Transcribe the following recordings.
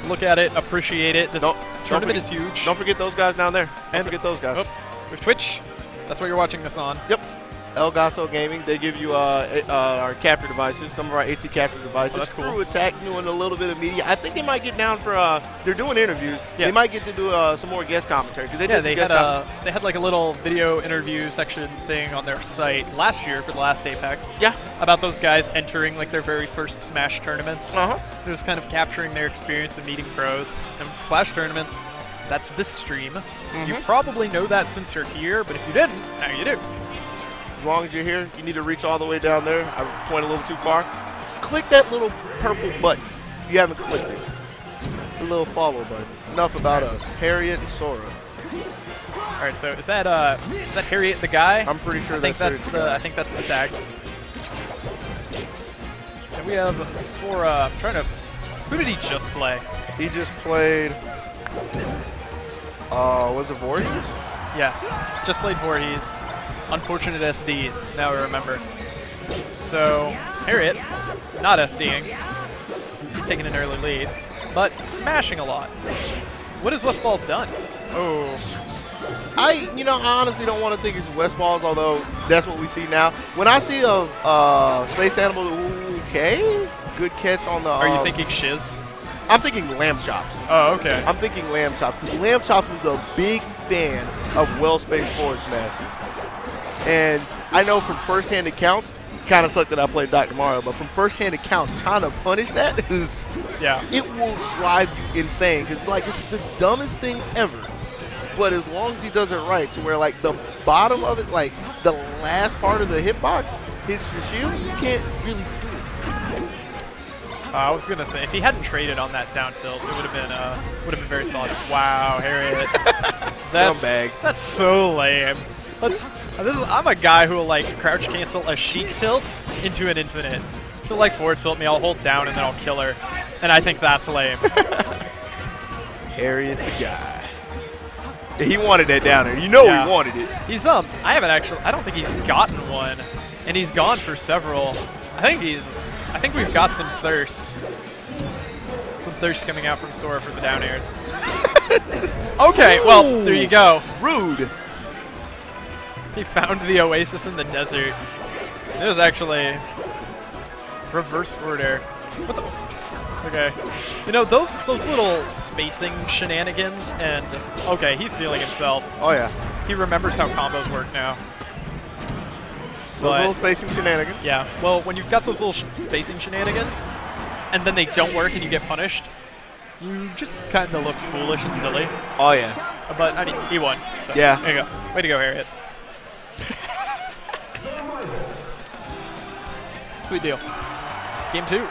look at it, appreciate it. This tournament is huge. Don't forget those guys down there. Don't forget those guys. Oh, there's Twitch. That's what you're watching this on. Yep. Elgato Gaming, they give you our capture devices, some of our HC capture devices. Oh, that's cool. Screw Attack doing a little bit of media. I think they might get down for, they're doing interviews. Yeah. They might get to do some more guest commentary. They had like a little video interview section thing on their site last year for the last Apex. Yeah. About those guys entering like their very first Smash tournaments. Uh-huh. It was kind of capturing their experience of meeting pros. And Flash tournaments, that's this stream. Mm-hmm. You probably know that since you're here, but if you didn't, now you do. As long as you're here, you need to reach all the way down there. I point a little too far. Click that little purple button. You haven't clicked it. The little follow button. Enough about us. Harriett and Sora. All right, so is that Harriett the guy? I'm pretty sure I think that's the guy. I think that's the tag. And we have Sora. I'm trying to. Who did he just play? He just played. Was it Voorhees? Yes, just played Voorhees. Unfortunate SDs, now I remember. So, Harriett, not SDing, taking an early lead, but smashing a lot. What has Westball's done? Oh. I honestly don't want to think it's Westball's, although that's what we see now. When I see a Space Animal, okay, good catch on the... Are you thinking Shiz? I'm thinking Lamb Chops. Oh, okay. I'm thinking Lamb Chops. Lamb Chops was a big fan of well-spaced forward smashes. And I know from first-hand accounts, kind of sucked that I played Dr. Mario, but from first-hand accounts, trying to punish that is, it will drive you insane. Because, like, it's the dumbest thing ever. But as long as he does it right, to where, like, the bottom of it, like, the last part of the hitbox hits your shield, you can't really do it. I was going to say, if he hadn't traded on that down tilt, it would have been very solid. Wow, Harriett. That's so lame. I'm a guy who will like crouch cancel a Sheik tilt into an infinite. So like forward tilt me, I'll hold down and then I'll kill her. And I think that's lame. Harriett the guy. He wanted that down there. You know he wanted it. He's I don't think he's gotten one. And he's gone for several. I think we've got some thirst. Some thirst coming out from Sora for the down airs. Okay, well, there you go. Rude. He found the oasis in the desert. It was actually reverse forward air. What's up? Okay. You know, those little spacing shenanigans and okay, he's feeling himself. Oh yeah. He remembers how combos work now. Those little spacing shenanigans. Yeah. Well, when you've got those little spacing shenanigans and then they don't work and you get punished, you just kind of look foolish and silly. Oh yeah. But I mean, he won. So yeah. There you go. Way to go, Harriett. Sweet deal. Game 2.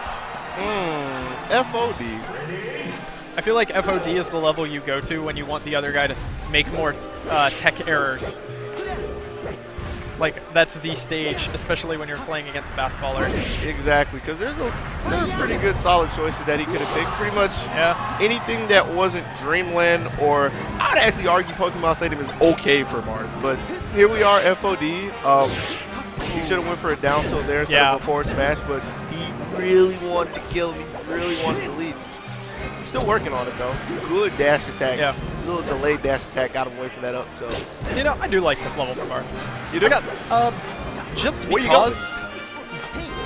FOD. I feel like FOD is the level you go to when you want the other guy to make more tech errors. Like, that's the stage, especially when you're playing against fast fallers. Exactly, because there's pretty good solid choices that he could have picked. Pretty much anything that wasn't Dreamland, or I'd actually argue Pokemon Stadium is okay for Marth. But here we are, FOD. He should have went for a down tilt there instead of a forward smash, but he really wanted to kill him. He really wanted to lead. He's still working on it, though. Good dash attack. Yeah. A little delayed dash attack got him away from that up. So, you know, I do like this level from Marth. You do? Just because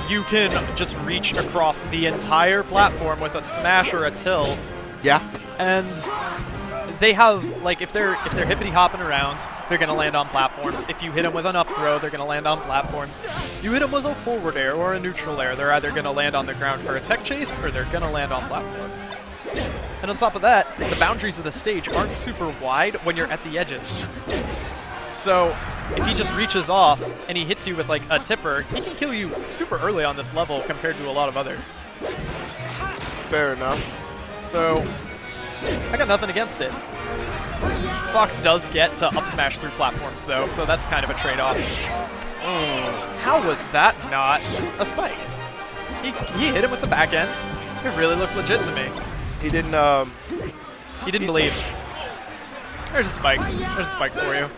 you can just reach across the entire platform with a smash or a tilt. Yeah. And they have, like, if they're hippity hopping around, they're going to land on platforms. If you hit them with an up throw, they're going to land on platforms. You hit them with a forward air or a neutral air, they're either going to land on the ground for a tech chase or they're going to land on platforms. And on top of that, the boundaries of the stage aren't super wide when you're at the edges. So if he just reaches off and he hits you with like a tipper, he can kill you super early on this level compared to a lot of others. Fair enough. So I got nothing against it. Fox does get to up smash through platforms though, so that's kind of a trade-off. How was that not a spike? He hit him with the back end. It really looked legit to me. He didn't believe. There's a spike. There's a spike for you.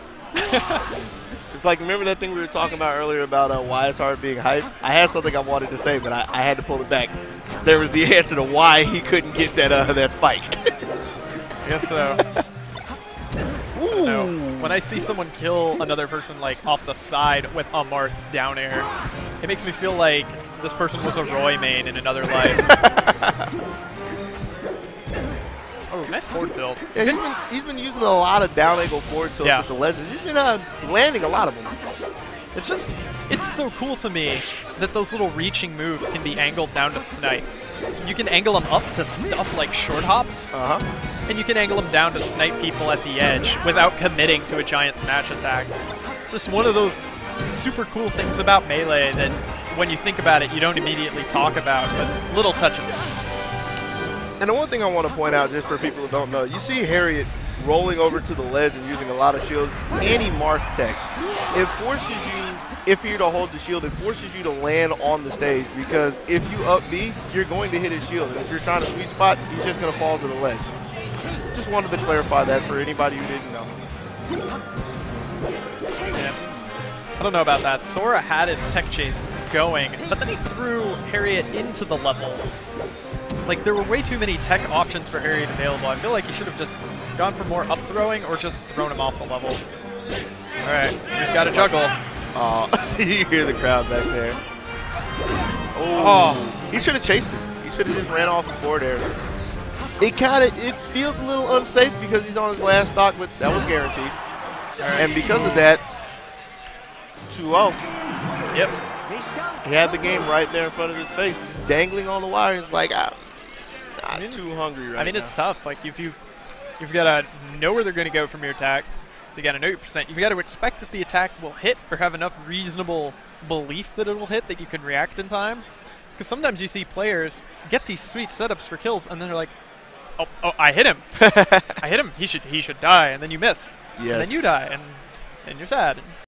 It's like, remember that thing we were talking about earlier about why it's hard being hyped? I had something I wanted to say, but I had to pull it back. There was the answer to why he couldn't get that spike. Guess so. When I see someone kill another person like off the side with a Marth down air, it makes me feel like this person was a Roy main in another life. Oh, nice forward tilt. Yeah, he's been using a lot of down angle forward tilts with the Legends. He's been landing a lot of them. It's so cool to me that those little reaching moves can be angled down to snipe. You can angle them up to stuff like short hops, and you can angle them down to snipe people at the edge without committing to a giant smash attack. It's just one of those super cool things about Melee that when you think about it, you don't immediately talk about, but little touches. And the one thing I want to point out, just for people who don't know, you see Harriett rolling over to the ledge and using a lot of shields. Any Marth tech, it forces you, if you're to hold the shield, it forces you to land on the stage, because if you up B, you're going to hit his shield. And if you're trying a sweet spot, he's just going to fall to the ledge. Just wanted to clarify that for anybody who didn't know. Yeah. I don't know about that. Sora had his tech chase going, but then he threw Harriett into the level. Like, there were way too many tech options for Harriett available. I feel like he should have just gone for more up throwing or just thrown him off the level. All right, he's got to juggle. Oh, you hear the crowd back there. Oh, he should have chased him. He should have just ran off the forward air. It feels a little unsafe because he's on his last stock, but that was guaranteed. Right. And because of that, 2-0. Yep. He had the game right there in front of his face, just dangling on the wire. It's like, I'm not too hungry right now. I mean, it's tough. Like, you've got to know where they're going to go from your attack. So you got to know your percent. You've got to expect that the attack will hit or have enough reasonable belief that it will hit that you can react in time. Because sometimes you see players get these sweet setups for kills, and then they're like, oh, I hit him. I hit him. He should die, and then you miss. Yes. And then you die, and you're sad.